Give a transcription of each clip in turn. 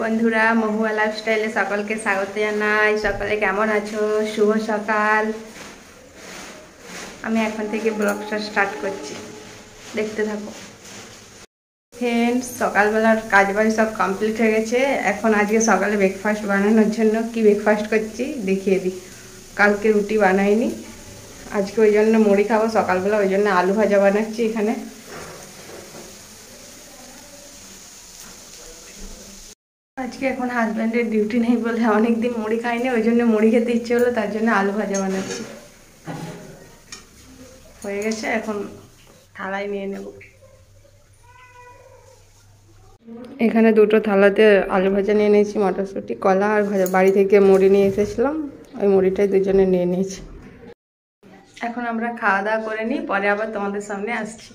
বন্ধুরা মহুয়া লাইফস্টাইলে সকলকে স্বাগত জানাই। সকালে কেমন আছো? শুভ সকাল। আমি এখন থেকে ব্লগটা স্টার্ট করছি, দেখতে থাকো। ফ্রেন্ডস, সকালবেলার কাজ বাড়ি সব কমপ্লিট হয়ে গেছে। এখন আজকে সকালে ব্রেকফাস্ট বানানোর জন্য কি ব্রেকফাস্ট করছি দেখিয়ে দিই। কালকে রুটি বানাইনি, আজকে ওই জন্য মুড়ি খাবো সকালবেলা, ওই জন্য আলু ভাজা বানাচ্ছি এখানে। আজকে এখন হাজব্যান্ডের ডিউটি নেই বলে অনেকদিন মুড়ি খাইনি, ওই জন্য মুড়ি খেতে ইচ্ছে হলো, তার জন্য আলু ভাজা বানাচ্ছি। হয়ে গেছে, এখন থালায় নিয়ে নেব। এখানে দুটো থালাতে আলু ভাজা নিয়ে নিয়েছি, মটরশুঁটি, কলা আর ভাজা। বাড়ি থেকে মুড়ি নিয়ে এসেছিলাম, ওই মুড়িটাই দুজনে নিয়ে নিয়েছি। এখন আমরা খাওয়া দাওয়া করে নিই, পরে আবার তোমাদের সামনে আসছি।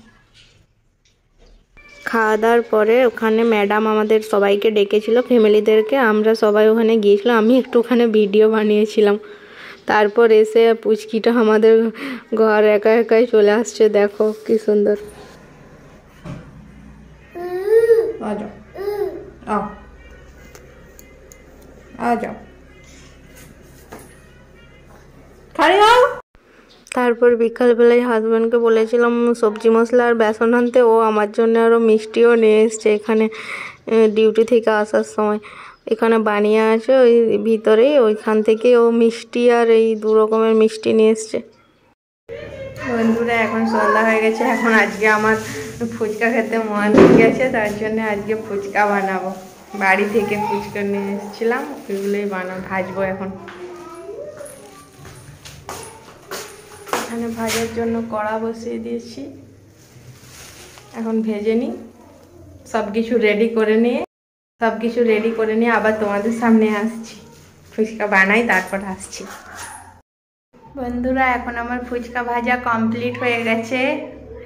খাওয়া দাওয়ার পরে ওখানে ম্যাডাম আমাদের সবাইকে ডেকেছিল, ফ্যামিলিদেরকে। আমরা সবাই ওখানে গিয়েছিলাম, আমি একটু ওখানে ভিডিও বানিয়েছিলাম। তারপর এসে পুচকিটা আমাদের ঘর একা একাই চলে আসছে, দেখো কি সুন্দর। তারপর বিকালবেলায় হাজব্যান্ডকে বলেছিলাম সবজি মশলা আর বেসন আনতে, ও আমার জন্য আরও মিষ্টিও নিয়ে এসছে এখানে ডিউটি থেকে আসার সময়। এখানে বানিয়ে আছে ওই ভিতরেই, ওইখান থেকে ও মিষ্টি আর এই দু রকমের মিষ্টি নিয়ে এসছে। বন্ধুরা, এখন সন্ধ্যা হয়ে গেছে। এখন আজকে আমার ফুচকা খেতে মন গেছে, তার জন্য আজকে ফুচকা বানাবো। বাড়ি থেকে ফুচকা নিয়ে এসেছিলাম, ওইগুলোই ভাজবো এখন। এখানে ভাজার জন্য কড়া বসিয়ে দিয়েছি, এখন ভেজে নিই। সব কিছু রেডি করে নিয়ে আবার তোমাদের সামনে আসছি। ফুচকা বানাই, তারপর আসছি। বন্ধুরা, এখন আমার ফুচকা ভাজা কমপ্লিট হয়ে গেছে।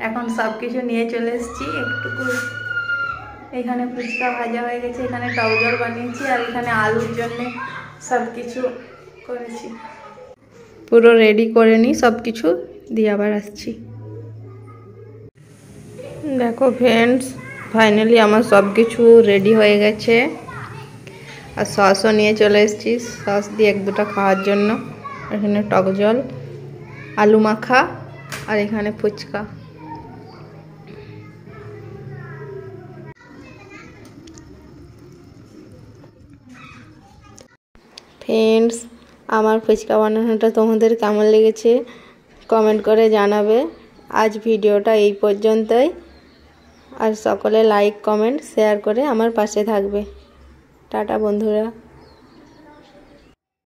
এখন সব কিছু নিয়ে চলে এসেছি একটুকু। এখানে ফুচকা ভাজা হয়ে গেছে, এখানে টক জল বানিয়েছি, আর এখানে আলুর জন্য সব কিছু করেছি। পুরো রেডি করে নিই, সব কিছু দিয়ে আবার আসছি। দেখো ফ্রেন্ডস, ফাইনালি আমার সব কিছু রেডি হয়ে গেছে, আর সসও নিয়ে চলে এসেছি, সস দিয়ে এক দুটো খাওয়ার জন্য। এখানে টক জল, আলু মাখা, আর এখানে ফুচকা। ফ্রেন্ডস, আমার ফুচকা বানানোটা তোমাদের কেমন লেগেছে কমেন্ট করে জানাবে। আজ ভিডিওটা এই পর্যন্তই, আর সকলে লাইক কমেন্ট শেয়ার করে আমার পাশে থাকবে। টাটা বন্ধুরা।